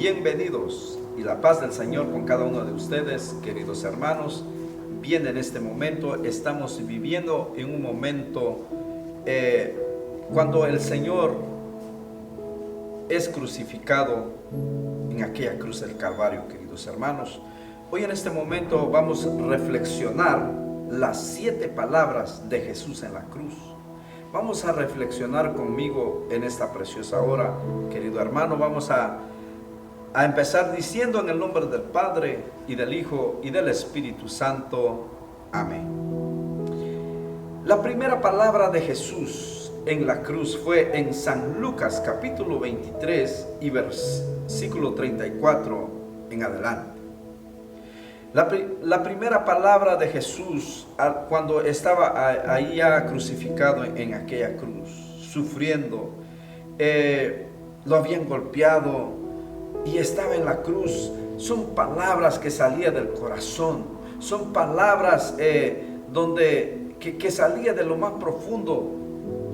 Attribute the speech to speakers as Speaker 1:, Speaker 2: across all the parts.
Speaker 1: Bienvenidos y la paz del Señor con cada uno de ustedes, queridos hermanos. Bien, en este momento estamos viviendo en un momento cuando el Señor es crucificado en aquella cruz del Calvario, queridos hermanos. Hoy en este momento vamos a reflexionar las 7 palabras de Jesús en la cruz. Vamos a reflexionar conmigo en esta preciosa hora, querido hermano. Vamos a empezar diciendo en el nombre del Padre y del Hijo y del Espíritu Santo. Amén. La primera palabra de Jesús en la cruz fue en San Lucas capítulo 23 y versículo 34 en adelante. La primera palabra de Jesús cuando estaba ahí ya crucificado en aquella cruz, sufriendo, lo habían golpeado y estaba en la cruz, son palabras que salían del corazón, son palabras que salían de lo más profundo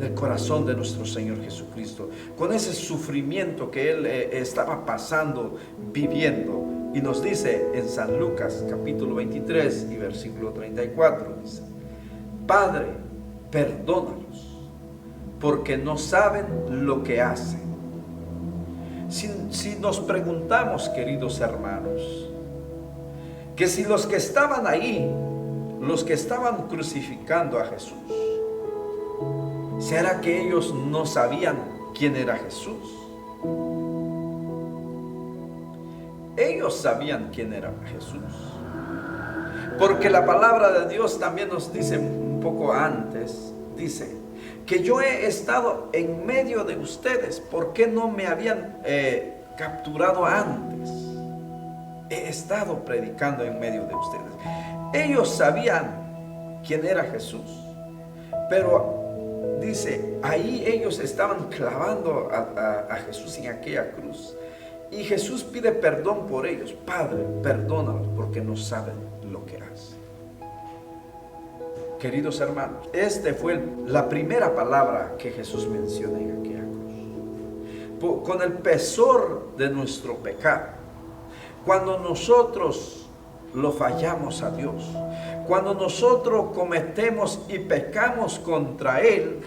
Speaker 1: del corazón de nuestro Señor Jesucristo, con ese sufrimiento que Él estaba pasando, viviendo. Y nos dice en San Lucas capítulo 23 y versículo 34, dice: Padre, perdónalos, porque no saben lo que hacen. Si nos preguntamos, queridos hermanos, que si los que estaban ahí, los que estaban crucificando a Jesús, ¿será que ellos no sabían quién era Jesús? Ellos sabían quién era Jesús, porque la palabra de Dios también nos dice un poco antes, dice que yo he estado en medio de ustedes. ¿Por qué no me habían capturado antes? He estado predicando en medio de ustedes. Ellos sabían quién era Jesús, pero dice, ahí ellos estaban clavando a Jesús en aquella cruz. Y Jesús pide perdón por ellos. Padre, perdónalos porque no saben lo que hacen. Queridos hermanos, esta fue la primera palabra que Jesús menciona en aquella cruz. Con el pesar de nuestro pecado, cuando nosotros lo fallamos a Dios, cuando nosotros cometemos y pecamos contra Él,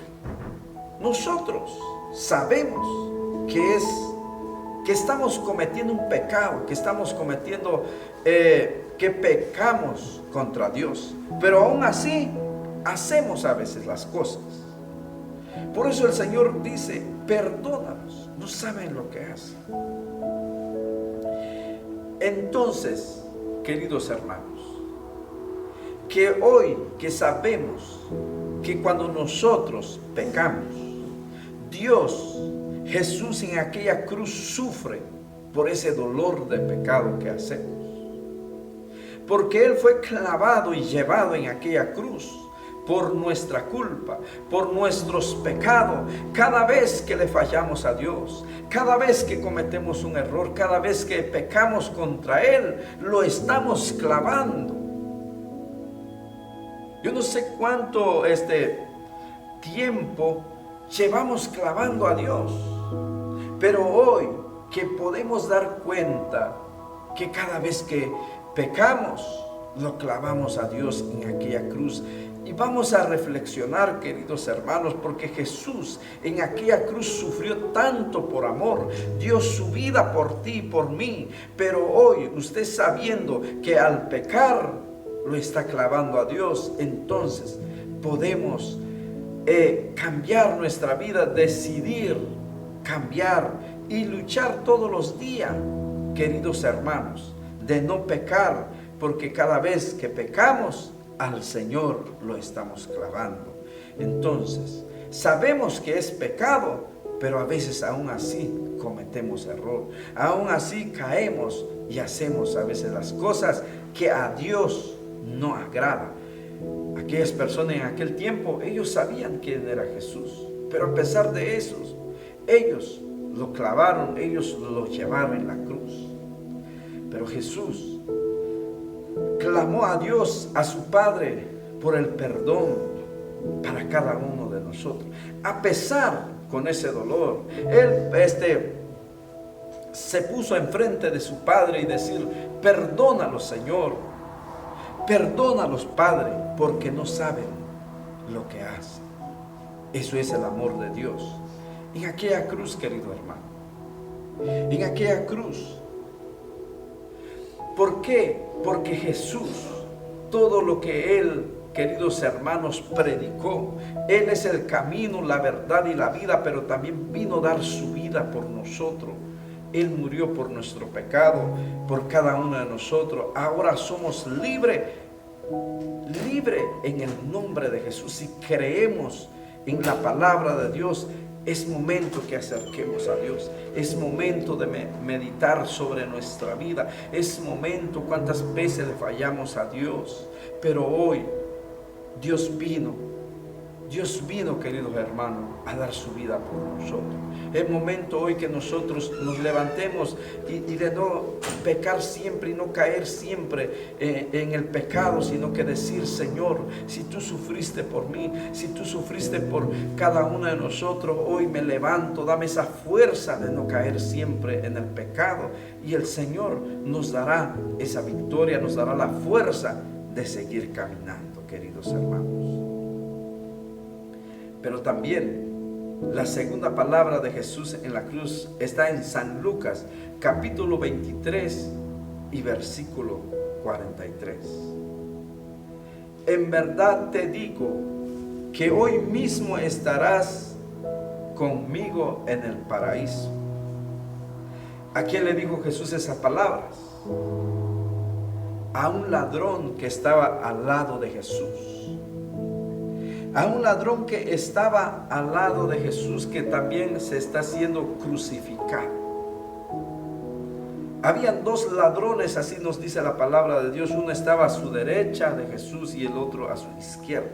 Speaker 1: nosotros sabemos que estamos cometiendo un pecado, que estamos cometiendo, que pecamos contra Dios, pero aún así hacemos a veces las cosas. Por eso el Señor dice: perdónalos, no saben lo que hacen. Entonces, queridos hermanos, que hoy que sabemos que cuando nosotros pecamos, Jesús en aquella cruz sufre por ese dolor de pecado que hacemos, porque Él fue clavado y llevado en aquella cruz por nuestra culpa, por nuestros pecados. Cada vez que le fallamos a Dios, cada vez que cometemos un error, cada vez que pecamos contra Él, lo estamos clavando. Yo no sé cuánto tiempo llevamos clavando a Dios, pero hoy que podemos dar cuenta que cada vez que pecamos, lo clavamos a Dios en aquella cruz. Y vamos a reflexionar, queridos hermanos, porque Jesús en aquella cruz sufrió tanto por amor, dio su vida por ti y por mí. Pero hoy, usted sabiendo que al pecar lo está clavando a Dios, entonces podemos cambiar nuestra vida, decidir cambiar y luchar todos los días, queridos hermanos, de no pecar, porque cada vez que pecamos al Señor lo estamos clavando. Entonces, sabemos que es pecado, pero a veces aún así cometemos error, aún así caemos y hacemos a veces las cosas que a Dios no agrada. Aquellas personas en aquel tiempo, ellos sabían quién era Jesús, pero a pesar de eso, ellos lo clavaron, ellos lo llevaron en la cruz. Pero Jesús clamó a Dios, a su Padre, por el perdón para cada uno de nosotros. A pesar con ese dolor, Él se puso enfrente de su padre y decir: perdónalos, Señor, perdónalos, Padre, porque no saben lo que hacen. Eso es el amor de Dios. En aquella cruz, querido hermano, en aquella cruz. ¿Por qué? Porque Jesús, todo lo que Él, queridos hermanos, predicó, Él es el camino, la verdad y la vida, pero también vino a dar su vida por nosotros. Él murió por nuestro pecado, por cada uno de nosotros. Ahora somos libres en el nombre de Jesús. Si creemos en la palabra de Dios, es momento que acerquemos a Dios. Es momento de meditar sobre nuestra vida. Es momento, cuántas veces le fallamos a Dios. Pero hoy Dios vino, queridos hermanos, a dar su vida por nosotros. Es momento hoy que nosotros nos levantemos y de no pecar siempre y no caer siempre en el pecado, sino que decir: Señor, si tú sufriste por mí, si tú sufriste por cada uno de nosotros, hoy me levanto, dame esa fuerza de no caer siempre en el pecado. Y el Señor nos dará esa victoria, nos dará la fuerza de seguir caminando, queridos hermanos. Pero también la segunda palabra de Jesús en la cruz está en San Lucas, capítulo 23 y versículo 43. En verdad te digo que hoy mismo estarás conmigo en el paraíso. ¿A quién le dijo Jesús esas palabras? A un ladrón que estaba al lado de Jesús. A un ladrón que estaba al lado de Jesús, que también se está siendo crucificado. Habían dos ladrones, así nos dice la palabra de Dios. Uno estaba a su derecha de Jesús y el otro a su izquierda.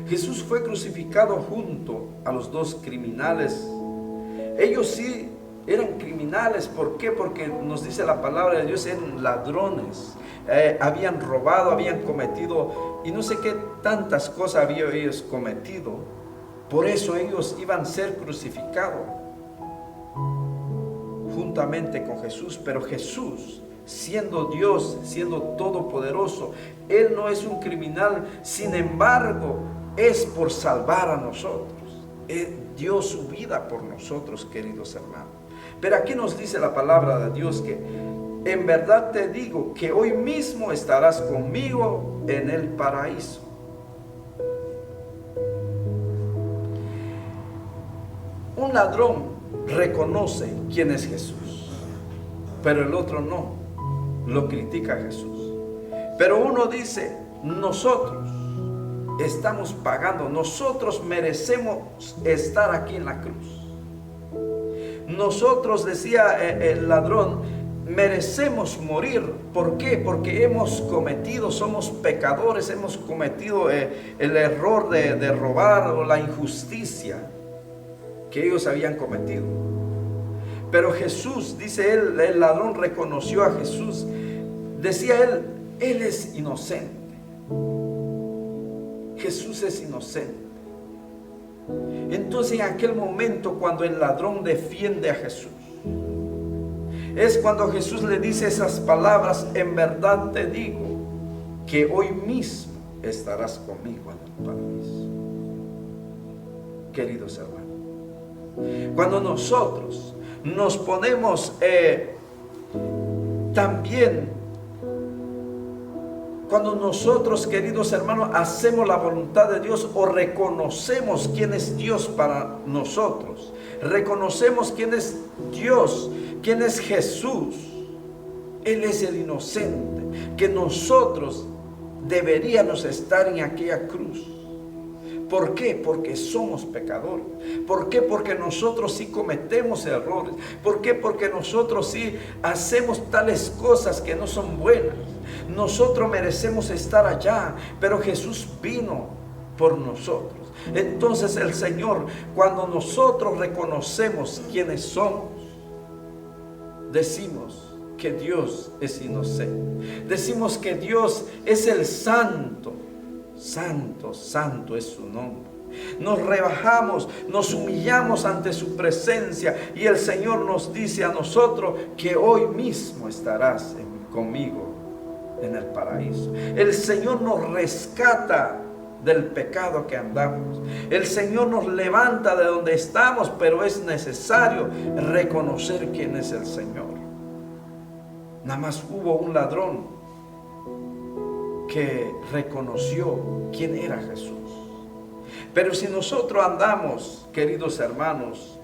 Speaker 1: Jesús fue crucificado junto a los dos criminales. Ellos sí eran criminales. ¿Por qué? Porque nos dice la palabra de Dios, eran ladrones. Habían robado, habían cometido y no sé qué tantas cosas habían ellos cometido. Por eso ellos iban a ser crucificados juntamente con Jesús. Pero Jesús, siendo Dios, siendo todopoderoso, Él no es un criminal. Sin embargo, es por salvar a nosotros. Él dio su vida por nosotros, queridos hermanos. Pero aquí nos dice la palabra de Dios que en verdad te digo que hoy mismo estarás conmigo en el paraíso. Un ladrón reconoce quién es Jesús, pero el otro no, lo critica a Jesús. Pero uno dice: nosotros estamos pagando, nosotros merecemos estar aquí en la cruz. Nosotros, decía el ladrón, merecemos morir. ¿Por qué? Porque somos pecadores, hemos cometido el error de robar o la injusticia que ellos habían cometido. Pero Jesús, dice él, el ladrón reconoció a Jesús. Decía él es inocente. Jesús es inocente. Entonces, en aquel momento, cuando el ladrón defiende a Jesús, es cuando Jesús le dice esas palabras: en verdad te digo que hoy mismo estarás conmigo en el paraíso. Queridos hermanos, cuando nosotros nos ponemos cuando nosotros, queridos hermanos, hacemos la voluntad de Dios o reconocemos quién es Dios para nosotros, reconocemos quién es Dios, quién es Jesús, Él es el inocente, que nosotros deberíamos estar en aquella cruz. ¿Por qué? Porque somos pecadores. ¿Por qué? Porque nosotros sí cometemos errores. ¿Por qué? Porque nosotros sí hacemos tales cosas que no son buenas. Nosotros merecemos estar allá, pero Jesús vino por nosotros. Entonces el Señor, cuando nosotros reconocemos quiénes somos, decimos que Dios es inocente. Decimos que Dios es el santo. Santo, santo es su nombre. Nos rebajamos, nos humillamos ante su presencia y el Señor nos dice a nosotros que hoy mismo estarás conmigo en el paraíso. El Señor nos rescata del pecado que andamos. El Señor nos levanta de donde estamos, pero es necesario reconocer quién es el Señor. Nada más hubo un ladrón que reconoció quién era Jesús. Pero si nosotros andamos, queridos hermanos,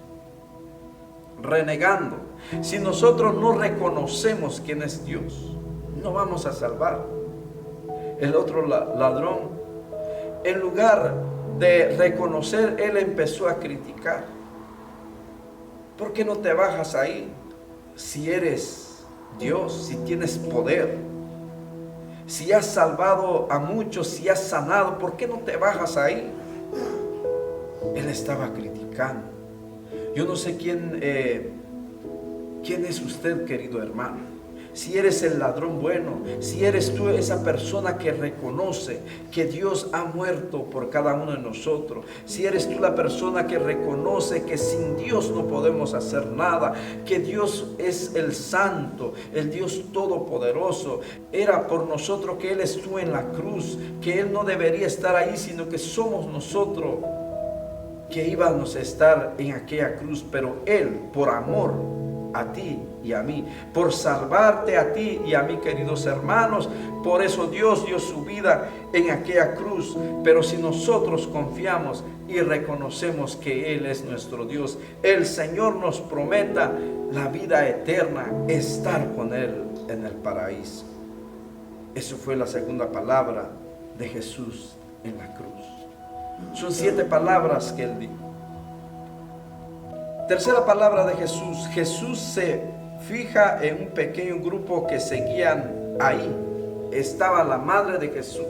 Speaker 1: renegando, si nosotros no reconocemos quién es Dios, no vamos a salvar. El otro ladrón, en lugar de reconocer, él empezó a criticar. ¿Por qué no te bajas ahí? Si eres Dios, si tienes poder, si has salvado a muchos, si has sanado, ¿por qué no te bajas ahí? Él estaba criticando. Yo no sé quién es usted, querido hermano. Si eres el ladrón bueno, si eres tú esa persona que reconoce que Dios ha muerto por cada uno de nosotros, si eres tú la persona que reconoce que sin Dios no podemos hacer nada, que Dios es el santo, el Dios todopoderoso, era por nosotros que Él estuvo en la cruz, que Él no debería estar ahí, sino que somos nosotros que íbamos a estar en aquella cruz, pero Él, por amor a ti y a mí, por salvarte a ti y a mí, queridos hermanos, por eso Dios dio su vida en aquella cruz. Pero si nosotros confiamos y reconocemos que Él es nuestro Dios, el Señor nos prometa la vida eterna, estar con Él en el paraíso. Eso fue la segunda palabra de Jesús en la cruz. Son 7 palabras que Él dijo. Tercera palabra de Jesús. Jesús se fija en un pequeño grupo que seguían ahí. Estaba la madre de Jesús.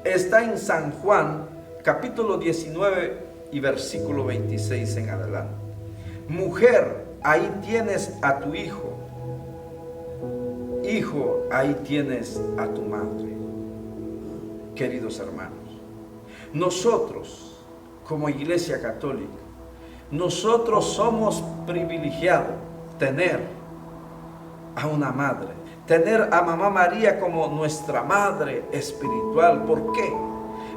Speaker 1: Está en San Juan, capítulo 19 y versículo 26 en adelante. Mujer, ahí tienes a tu hijo. Hijo, ahí tienes a tu madre. Queridos hermanos, nosotros como Iglesia Católica, nosotros somos privilegiados tener a una madre, tener a Mamá María como nuestra madre espiritual. ¿Por qué?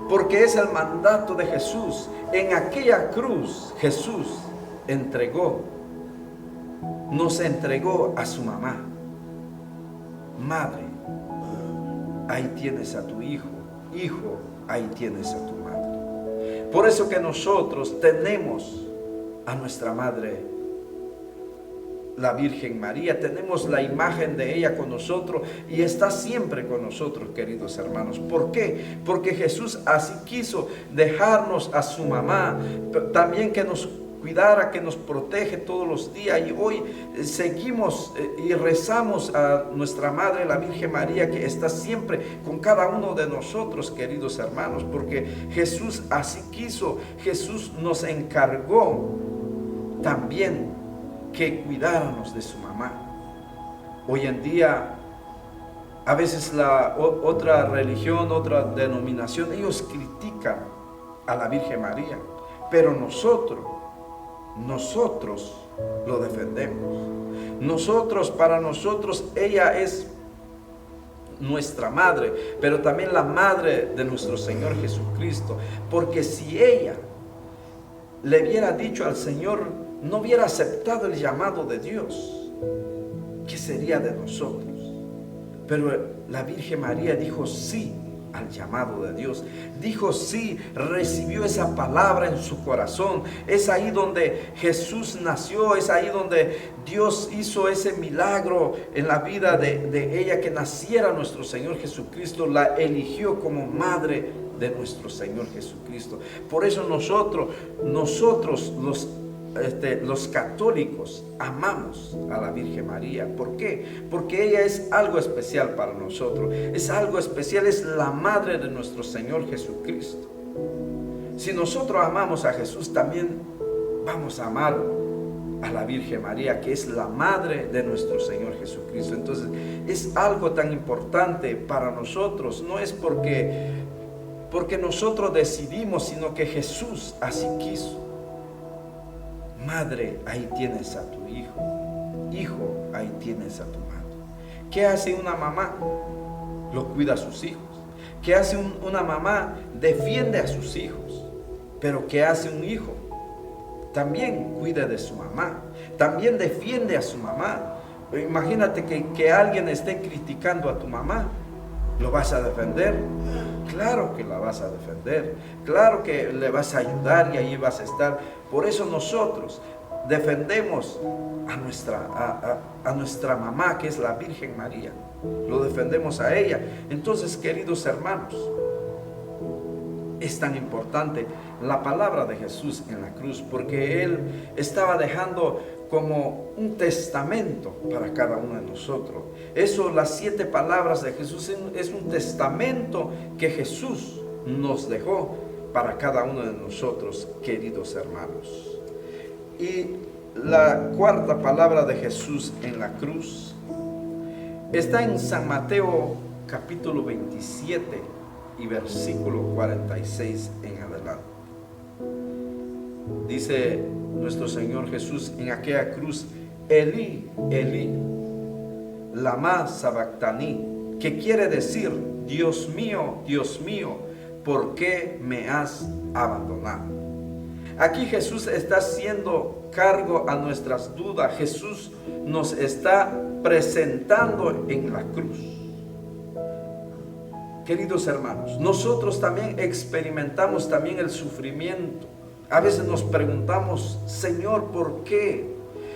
Speaker 1: Porque es el mandato de Jesús. En aquella cruz Jesús nos entregó a su mamá. Madre, ahí tienes a tu hijo. Hijo, ahí tienes a tu madre. Por eso que nosotros tenemos a nuestra madre, la Virgen María, tenemos la imagen de ella con nosotros y está siempre con nosotros, queridos hermanos. ¿Por qué? Porque Jesús así quiso dejarnos a su mamá, también que nos cuidara, que nos protege todos los días. Y hoy seguimos y rezamos a nuestra Madre, la Virgen María, que está siempre con cada uno de nosotros, queridos hermanos, porque Jesús así quiso. Jesús nos encargó también que cuidáramos de su mamá. Hoy en día, a veces la otra religión, otra denominación, ellos critican a la Virgen María, pero nosotros lo defendemos. Para nosotros, ella es nuestra madre, pero también la madre de nuestro Señor Jesucristo. Porque si ella le hubiera dicho al Señor, no hubiera aceptado el llamado de Dios, ¿qué sería de nosotros? Pero la Virgen María dijo sí al llamado de Dios, dijo sí, recibió esa palabra en su corazón. Es ahí donde Jesús nació, es ahí donde Dios hizo ese milagro en la vida de ella, que naciera nuestro Señor Jesucristo. La eligió como madre de nuestro Señor Jesucristo. Por eso nosotros los católicos amamos a la Virgen María. ¿Por qué? Porque ella es algo especial para nosotros. Es algo especial, es la madre de nuestro Señor Jesucristo. Si nosotros amamos a Jesús, también vamos a amar a la Virgen María, que es la madre de nuestro Señor Jesucristo. Entonces es algo tan importante para nosotros. No es porque porque nosotros decidimos, sino que Jesús así quiso. Madre, ahí tienes a tu hijo. Hijo, ahí tienes a tu madre. ¿Qué hace una mamá? Lo cuida a sus hijos. ¿Qué hace una mamá? Defiende a sus hijos. Pero ¿qué hace un hijo? También cuida de su mamá. También defiende a su mamá. Imagínate que alguien esté criticando a tu mamá. ¿Lo vas a defender? Claro que la vas a defender. Claro que le vas a ayudar y ahí vas a estar. Por eso nosotros defendemos a nuestra mamá, que es la Virgen María. Lo defendemos a ella. Entonces, queridos hermanos, es tan importante la palabra de Jesús en la cruz, porque Él estaba dejando como un testamento para cada uno de nosotros. Eso, las 7 palabras de Jesús, es un testamento que Jesús nos dejó para cada uno de nosotros, queridos hermanos. Y la 4ª palabra de Jesús en la cruz está en San Mateo capítulo 27 y versículo 46 en adelante. Dice nuestro Señor Jesús en aquella cruz: Elí, Elí, lama sabactani, que quiere decir: Dios mío, ¿por qué me has abandonado? Aquí Jesús está haciendo cargo a nuestras dudas. Jesús nos está presentando en la cruz. Queridos hermanos, nosotros también experimentamos también el sufrimiento. A veces nos preguntamos: Señor, ¿por qué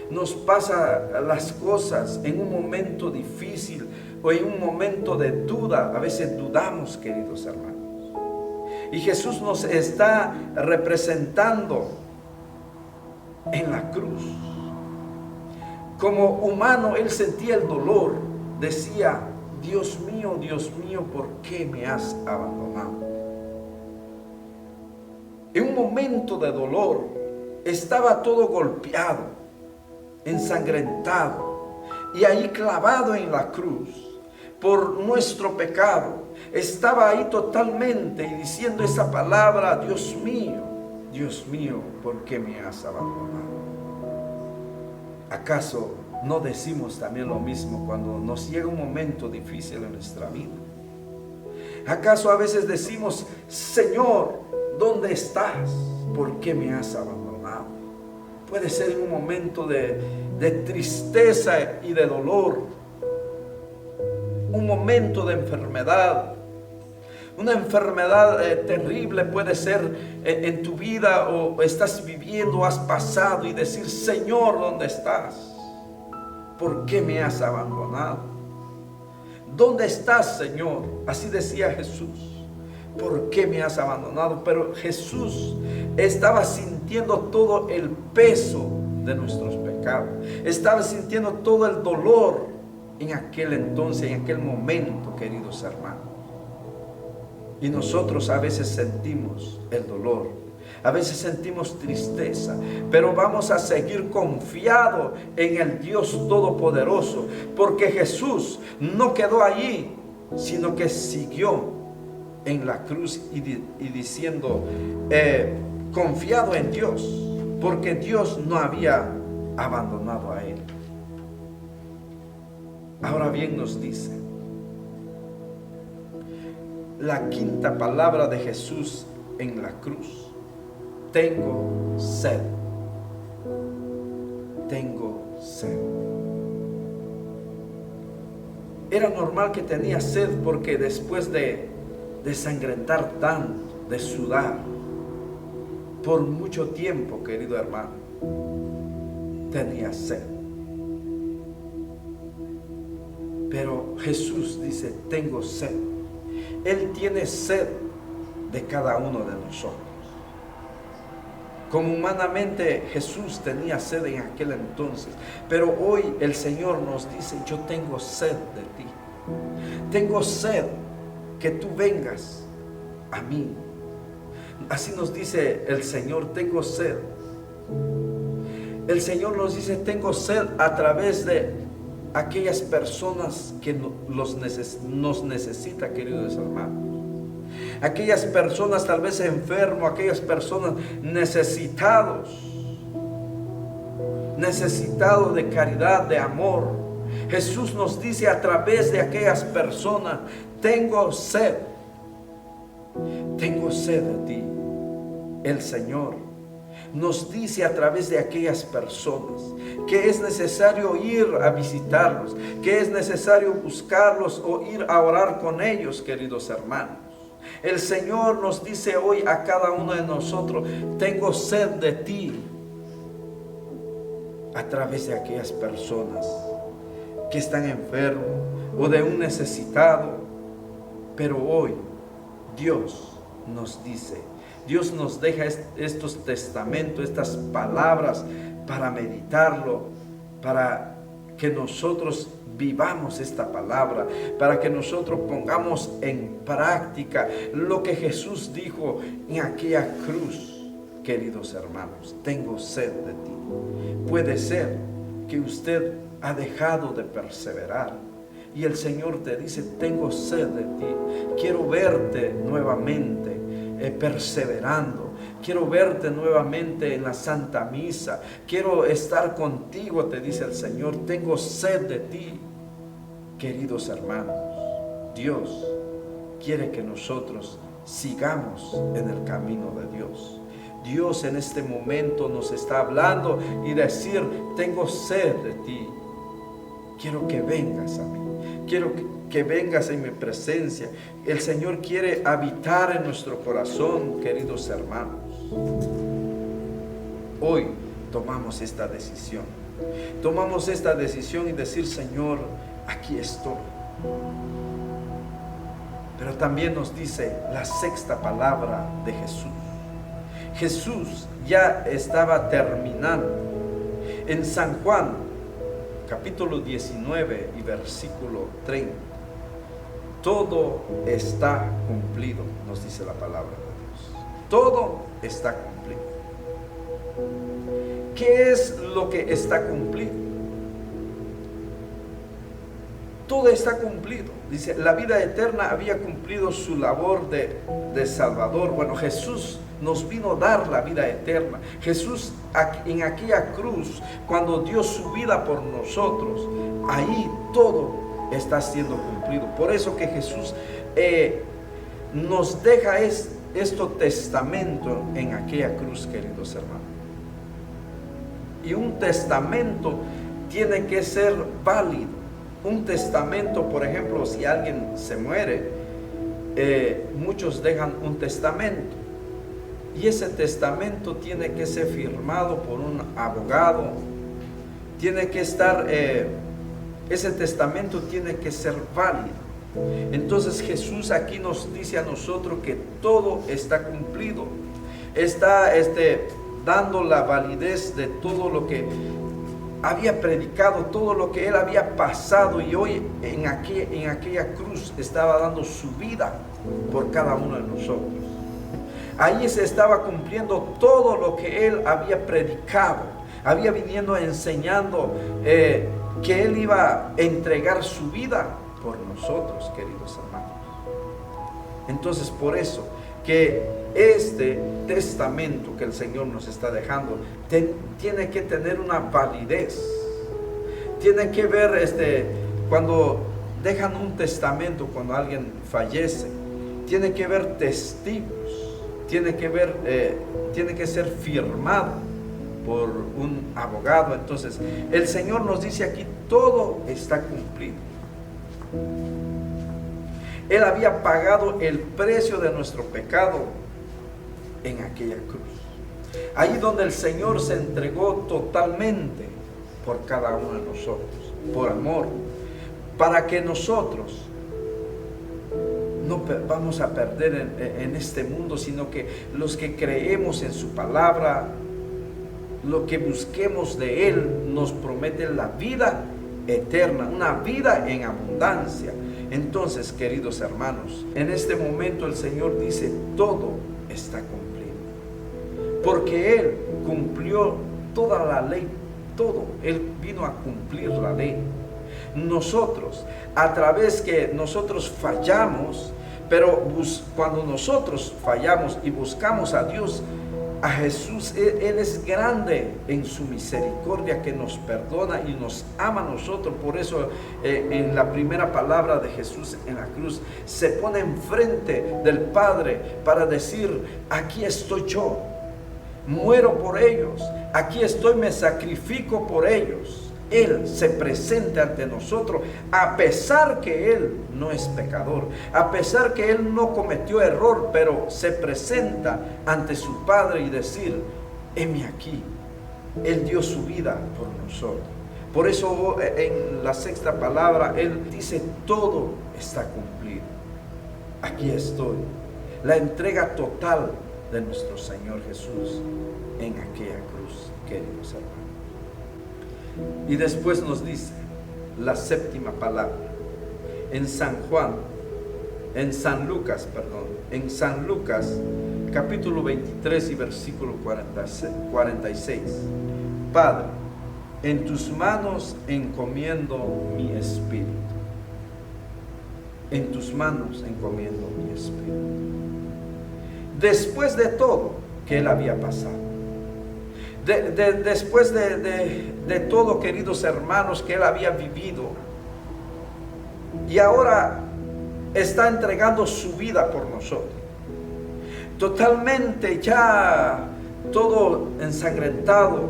Speaker 1: nos pasan las cosas en un momento difícil o en un momento de duda? A veces dudamos, queridos hermanos. Y Jesús nos está representando en la cruz. Como humano, Él sentía el dolor. Decía: Dios mío, ¿por qué me has abandonado? En un momento de dolor, estaba todo golpeado, ensangrentado, y ahí clavado en la cruz por nuestro pecado. Estaba ahí totalmente y diciendo esa palabra: Dios mío, ¿por qué me has abandonado? ¿Acaso no decimos también lo mismo cuando nos llega un momento difícil en nuestra vida? ¿Acaso a veces decimos: Señor, ¿dónde estás? ¿Por qué me has abandonado? Puede ser en un momento de tristeza y de dolor, un momento de enfermedad. Una enfermedad terrible puede ser en tu vida, o estás viviendo, has pasado, y decir: Señor, ¿dónde estás? ¿Por qué me has abandonado? ¿Dónde estás, Señor? Así decía Jesús: ¿por qué me has abandonado? Pero Jesús estaba sintiendo todo el peso de nuestros pecados. Estaba sintiendo todo el dolor en aquel entonces, en aquel momento, queridos hermanos. Y nosotros a veces sentimos el dolor, a veces sentimos tristeza, pero vamos a seguir confiados en el Dios Todopoderoso, porque Jesús no quedó allí, sino que siguió en la cruz y diciendo, confiado en Dios, porque Dios no había abandonado a él. Ahora bien, nos dice la quinta palabra de Jesús en la cruz: tengo sed. Tengo sed. Era normal que tenía sed, porque después de sangrentar tanto, de sudar por mucho tiempo, querido hermano, tenía sed. Pero Jesús dice: tengo sed. Él tiene sed de cada uno de nosotros. Como humanamente Jesús tenía sed en aquel entonces, pero hoy el Señor nos dice: yo tengo sed de ti. Tengo sed que tú vengas a mí. Así nos dice el Señor: tengo sed. El Señor nos dice: tengo sed a través de aquellas personas que nos necesita, queridos hermanos. aquellas personas tal vez enfermos, aquellas personas necesitados de caridad, de amor. Jesús nos dice a través de aquellas personas: tengo sed de ti. El Señor nos dice a través de aquellas personas que es necesario ir a visitarlos, que es necesario buscarlos o ir a orar con ellos, queridos hermanos. El Señor nos dice hoy a cada uno de nosotros: tengo sed de ti, a través de aquellas personas que están enfermos o de un necesitado. Pero hoy Dios nos dice, Dios nos deja estos testamentos, estas palabras para meditarlo, para que nosotros vivamos esta palabra, para que nosotros pongamos en práctica lo que Jesús dijo en aquella cruz. Queridos hermanos, tengo sed de ti. Puede ser que usted ha dejado de perseverar y el Señor te dice: tengo sed de ti, quiero verte nuevamente perseverando, quiero verte nuevamente en la Santa Misa, quiero estar contigo, te dice el Señor, tengo sed de ti. Queridos hermanos, Dios quiere que nosotros sigamos en el camino de Dios. Dios en este momento nos está hablando y decir: tengo sed de ti, quiero que vengas a mí, quiero que vengas en mi presencia. El Señor quiere habitar en nuestro corazón, queridos hermanos. Hoy tomamos esta decisión y decir: Señor, aquí estoy. Pero también nos dice la sexta palabra de Jesús. Jesús ya estaba terminando. En San Juan, capítulo 19 y versículo 30. Todo está cumplido, nos dice la palabra de Dios. Todo está cumplido. ¿Qué es lo que está cumplido? Todo está cumplido. Dice, la vida eterna había cumplido su labor de Salvador. Bueno, Jesús nos vino a dar la vida eterna. Jesús en aquella cruz, cuando dio su vida por nosotros, ahí todo está siendo cumplido. Por eso que Jesús nos deja este testamento en aquella cruz, queridos hermanos. Y un testamento tiene que ser válido. Un testamento, por ejemplo, si alguien se muere, muchos dejan un testamento. Y ese testamento tiene que ser firmado por un abogado. Tiene que estar, ese testamento tiene que ser válido. Entonces Jesús aquí nos dice a nosotros que todo está cumplido. Está dando la validez de todo lo que había predicado, todo lo que él había pasado, y hoy en aquella cruz estaba dando su vida por cada uno de nosotros. Ahí se estaba cumpliendo todo lo que él había predicado, había viniendo enseñando que él iba a entregar su vida por nosotros, queridos hermanos. Entonces, por eso que este testamento que el Señor nos está dejando tiene que tener una validez. Tiene que ver, cuando dejan un testamento, cuando alguien fallece, tiene que ver testigos, tiene que ser firmado por un abogado. Entonces, el Señor nos dice aquí: todo está cumplido. Él había pagado el precio de nuestro pecado en aquella cruz. Ahí donde el Señor se entregó totalmente por cada uno de nosotros, por amor, para que nosotros no vamos a perder en este mundo, sino que los que creemos en su palabra, lo que busquemos de Él, nos promete la vida eterna, una vida en abundancia. Entonces, queridos hermanos, en este momento el Señor dice: todo está cumplido, porque Él cumplió toda la ley, todo. Él vino a cumplir la ley. Nosotros, a través que nosotros fallamos, Pero cuando nosotros fallamos y buscamos a Dios, a Jesús, Él es grande en su misericordia, que nos perdona y nos ama a nosotros. Por eso en la primera palabra de Jesús en la cruz, se pone enfrente del Padre para decir: aquí estoy yo, muero por ellos, aquí estoy, me sacrifico por ellos. Él se presenta ante nosotros, a pesar que Él no es pecador, a pesar que Él no cometió error, pero se presenta ante su Padre y decir: heme aquí. Él dio su vida por nosotros. Por eso en la sexta palabra Él dice: todo está cumplido. Aquí estoy. La entrega total de nuestro Señor Jesús en aquella cruz, queridos hermanos. Y después nos dice la séptima palabra en San Lucas capítulo 23 y versículo 46. Padre, en tus manos encomiendo mi espíritu. En tus manos encomiendo mi espíritu. Después de todo que Él había pasado, después de todo, queridos hermanos, que Él había vivido, y ahora está entregando su vida por nosotros, totalmente ya todo ensangrentado.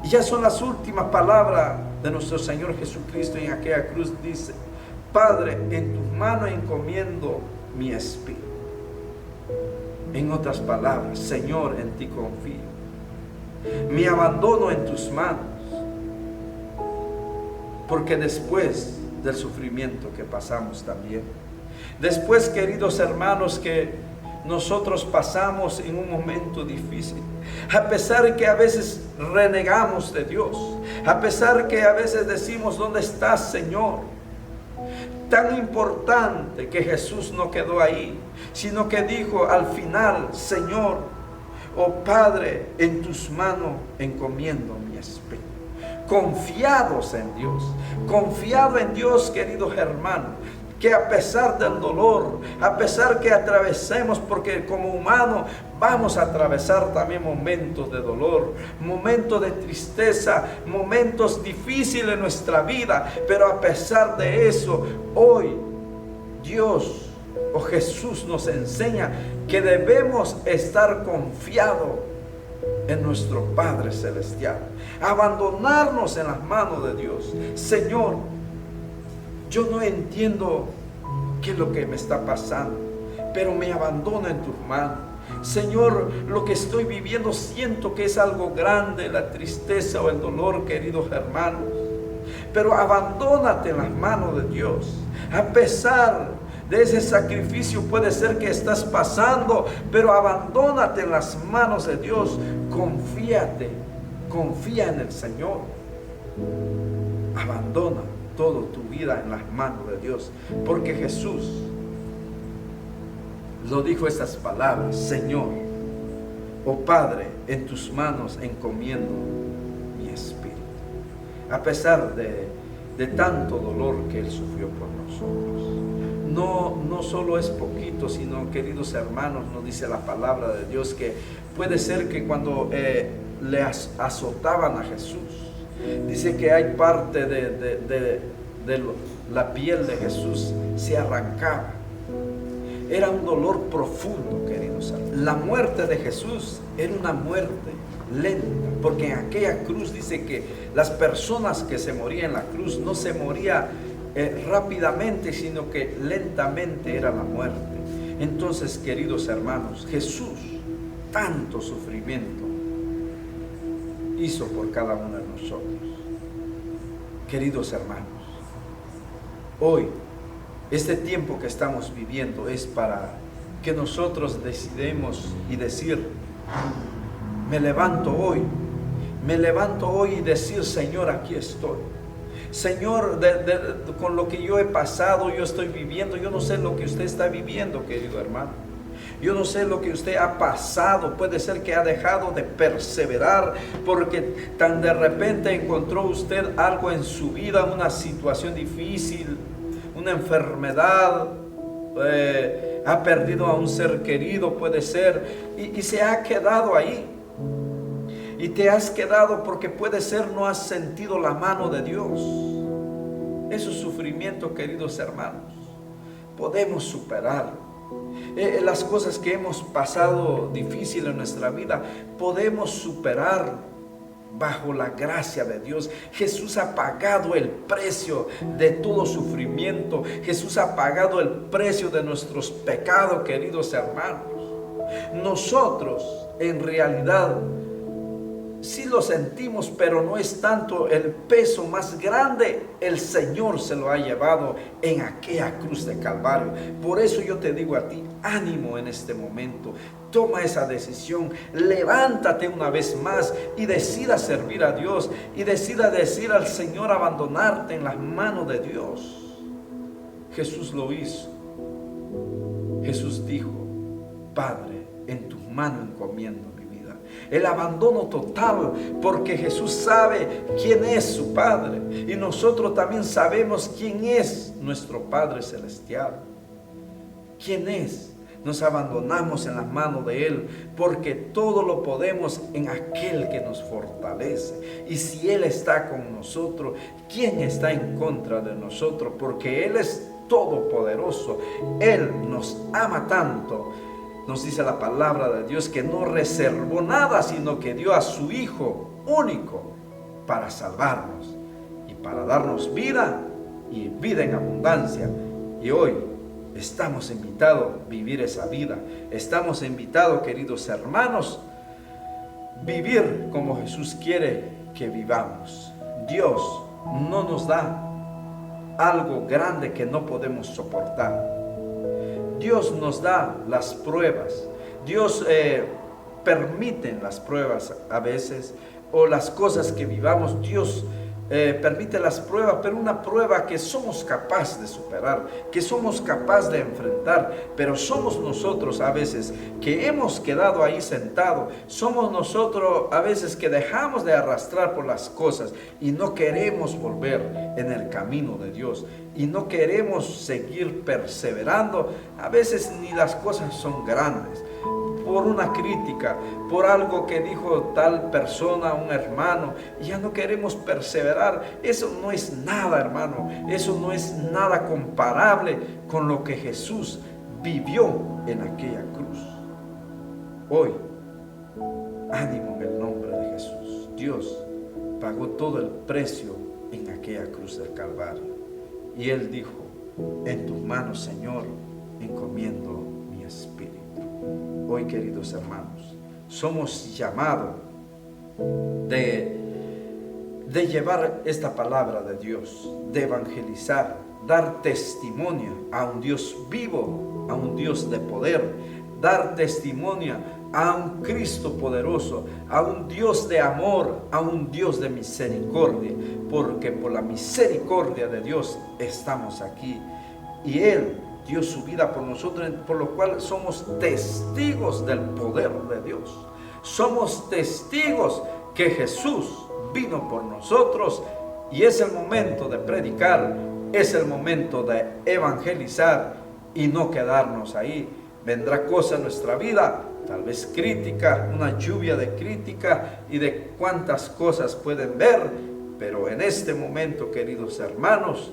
Speaker 1: Y ya son las últimas palabras de nuestro Señor Jesucristo en aquella cruz. Dice: Padre, en tus manos encomiendo mi espíritu. En otras palabras: Señor, en ti confío, me abandono en tus manos. Porque después del sufrimiento que pasamos también, después, queridos hermanos, que nosotros pasamos en un momento difícil, a pesar que a veces renegamos de Dios, a pesar que a veces decimos: ¿dónde estás, Señor? Tan importante que Jesús no quedó ahí, sino que dijo al final: Señor, oh Padre, en tus manos encomiendo mi espíritu. Confiados en Dios, confiado en Dios, queridos hermanos, que a pesar del dolor, a pesar que atravesemos, porque como humanos vamos a atravesar también momentos de dolor, momentos de tristeza, momentos difíciles en nuestra vida, pero a pesar de eso, hoy Dios o Jesús nos enseña que debemos estar confiados en nuestro Padre Celestial, abandonarnos en las manos de Dios. Señor, yo no entiendo qué es lo que me está pasando, pero me abandono en tus manos. Señor, lo que estoy viviendo siento que es algo grande, la tristeza o el dolor, queridos hermanos, pero abandónate en las manos de Dios. A pesar de ese sacrificio puede ser que estás pasando, pero abandónate en las manos de Dios. Confía en el Señor. Abandona toda tu vida en las manos de Dios, porque Jesús lo dijo estas palabras: Señor, oh Padre, en tus manos encomiendo mi espíritu. A pesar de tanto dolor que Él sufrió por nosotros, no solo es poquito, sino, queridos hermanos, nos dice la palabra de Dios que puede ser que cuando le azotaban a Jesús, dice que hay parte de la piel de Jesús se arrancaba. Era un dolor profundo, queridos hermanos. La muerte de Jesús era una muerte lenta, porque en aquella cruz dice que las personas que se morían en la cruz no se moría rápidamente, sino que lentamente era la muerte. Entonces, queridos hermanos, Jesús tanto sufrimiento hizo por cada uno de nosotros. Queridos hermanos, hoy, este tiempo que estamos viviendo es para que nosotros decidamos y decir: me levanto hoy y decir: Señor, aquí estoy. Señor, con lo que yo he pasado, yo estoy viviendo. Yo no sé lo que usted está viviendo, querido hermano. Yo no sé lo que usted ha pasado. Puede ser que ha dejado de perseverar porque tan de repente encontró usted algo en su vida, una situación difícil, una enfermedad, ha perdido a un ser querido, puede ser, y se ha quedado ahí. Y te has quedado porque puede ser no has sentido la mano de Dios. Esos sufrimientos, queridos hermanos, podemos superar. Las cosas que hemos pasado difíciles en nuestra vida, podemos superar bajo la gracia de Dios. Jesús ha pagado el precio de todo sufrimiento. Jesús ha pagado el precio de nuestros pecados, queridos hermanos. Nosotros, en realidad, sí lo sentimos, pero no es tanto. El peso más grande el Señor se lo ha llevado en aquella cruz de Calvario. Por eso yo te digo a ti, ánimo en este momento. Toma esa decisión, levántate una vez más y decida servir a Dios y decida decir al Señor, abandonarte en las manos de Dios. Jesús lo hizo. Jesús dijo: Padre, en tus manos encomiendo mi vida. El abandono total, porque Jesús sabe quién es su Padre y nosotros también sabemos quién es nuestro Padre Celestial. ¿Quién es? Nos abandonamos en las manos de Él, porque todo lo podemos en aquel que nos fortalece. Y si Él está con nosotros, ¿quién está en contra de nosotros? Porque Él es todopoderoso. Él nos ama tanto. Nos dice la palabra de Dios que no reservó nada, sino que dio a su Hijo único para salvarnos y para darnos vida y vida en abundancia. Y hoy estamos invitados a vivir esa vida. Estamos invitados, queridos hermanos, vivir como Jesús quiere que vivamos. Dios no nos da algo grande que no podemos soportar. Dios nos da las pruebas. Dios permite las pruebas a veces, o las cosas que vivamos. Dios permite las pruebas, pero una prueba que somos capaces de superar, que somos capaces de enfrentar. Pero somos nosotros a veces que hemos quedado ahí sentados. Somos nosotros a veces que dejamos de arrastrar por las cosas y no queremos volver en el camino de Dios. Y no queremos seguir perseverando. A veces ni las cosas son grandes. Por una crítica, por algo que dijo tal persona, un hermano, y ya no queremos perseverar. Eso no es nada, hermano. Eso no es nada comparable con lo que Jesús vivió en aquella cruz. Hoy, ánimo en el nombre de Jesús. Dios pagó todo el precio en aquella cruz del Calvario. Y Él dijo: en tus manos, Señor, encomiendo mi espíritu. Hoy, queridos hermanos, somos llamados de llevar esta palabra de Dios, de evangelizar, dar testimonio a un Dios vivo, a un Dios de poder, dar testimonio a un Cristo poderoso, a un Dios de amor, a un Dios de misericordia, porque por la misericordia de Dios estamos aquí. Y Él dio su vida por nosotros, por lo cual somos testigos del poder de Dios. Somos testigos que Jesús vino por nosotros, y es el momento de predicar, es el momento de evangelizar y no quedarnos ahí. Vendrá cosa en nuestra vida, tal vez crítica, una lluvia de crítica y de cuántas cosas pueden ver, pero en este momento, queridos hermanos,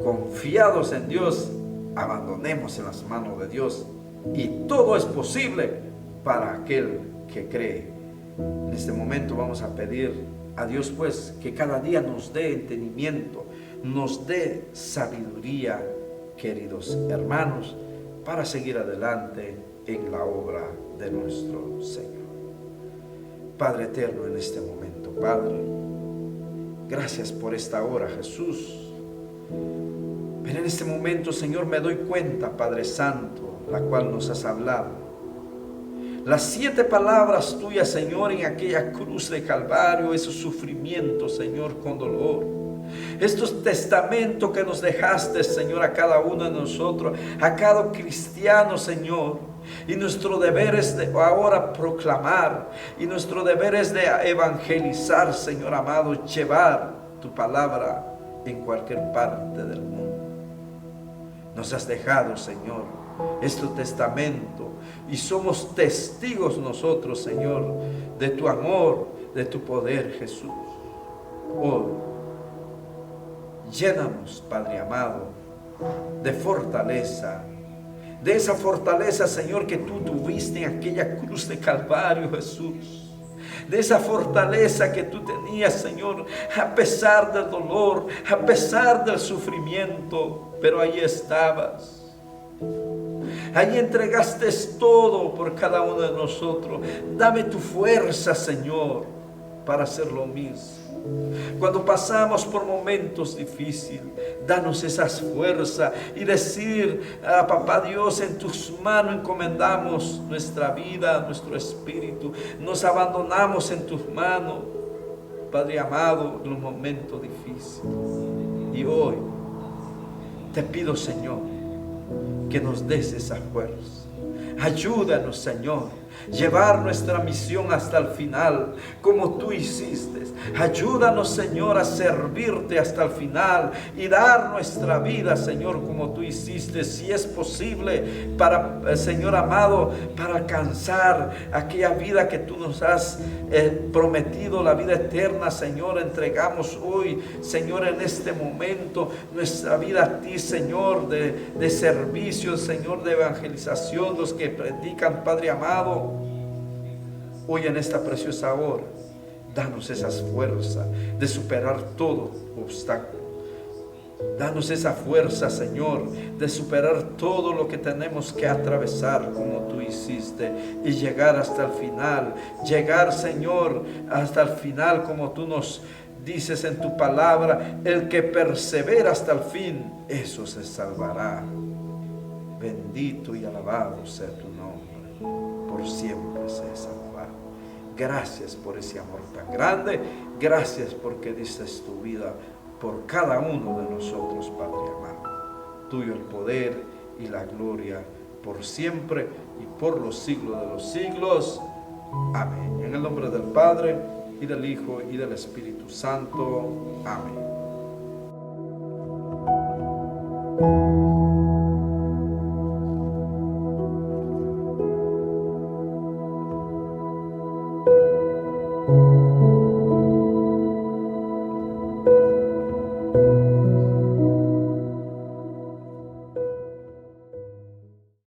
Speaker 1: confiados en Dios, abandonemos en las manos de Dios, y todo es posible para aquel que cree. En este momento vamos a pedir a Dios, pues, que cada día nos dé entendimiento, nos dé sabiduría, queridos hermanos, para seguir adelante en la obra de nuestro Señor. Padre eterno, en este momento, Padre, gracias por esta hora, Jesús. Pero en este momento, Señor, me doy cuenta, Padre Santo, la cual nos has hablado. Las 7 palabras tuyas, Señor, en aquella cruz de Calvario, esos sufrimientos, Señor, con dolor. Estos testamentos que nos dejaste, Señor, a cada uno de nosotros, a cada cristiano, Señor. Y nuestro deber es de ahora proclamar, y nuestro deber es de evangelizar, Señor amado, llevar tu palabra en cualquier parte del mundo. Nos has dejado, Señor, este testamento y somos testigos nosotros, Señor, de tu amor, de tu poder, Jesús. Oh, llénanos, Padre amado, de fortaleza, de esa fortaleza, Señor, que tú tuviste en aquella cruz de Calvario, Jesús. De esa fortaleza que tú tenías, Señor, a pesar del dolor, a pesar del sufrimiento, pero ahí estabas. Ahí entregaste todo por cada uno de nosotros. Dame tu fuerza, Señor, para hacer lo mismo. Cuando pasamos por momentos difíciles, danos esas fuerzas y decir, papá Dios, en tus manos encomendamos nuestra vida, nuestro espíritu, nos abandonamos en tus manos, Padre amado, en los momentos difíciles. Y hoy te pido, Señor, que nos des esa fuerza. Ayúdanos, Señor, llevar nuestra misión hasta el final, como tú hiciste. Ayúdanos, Señor, a servirte hasta el final y dar nuestra vida, Señor, como tú hiciste, si es posible, para, Señor amado, para alcanzar aquella vida que tú nos has prometido, la vida eterna, Señor. Entregamos hoy, Señor, en este momento, nuestra vida a ti, Señor, de servicio, Señor, de evangelización, los que predican, Padre amado. Hoy en esta preciosa hora, danos esas fuerzas de superar todo obstáculo. Danos esa fuerza, Señor, de superar todo lo que tenemos que atravesar como tú hiciste y llegar hasta el final. Llegar, Señor, hasta el final como tú nos dices en tu palabra. El que persevera hasta el fin, eso se salvará. Bendito y alabado sea tu nombre. Por siempre seas alabado. Gracias por ese amor tan grande. Gracias porque diste tu vida por cada uno de nosotros, Padre amado. Tuyo el poder y la gloria por siempre y por los siglos de los siglos. Amén. En el nombre del Padre, y del Hijo, y del Espíritu Santo. Amén.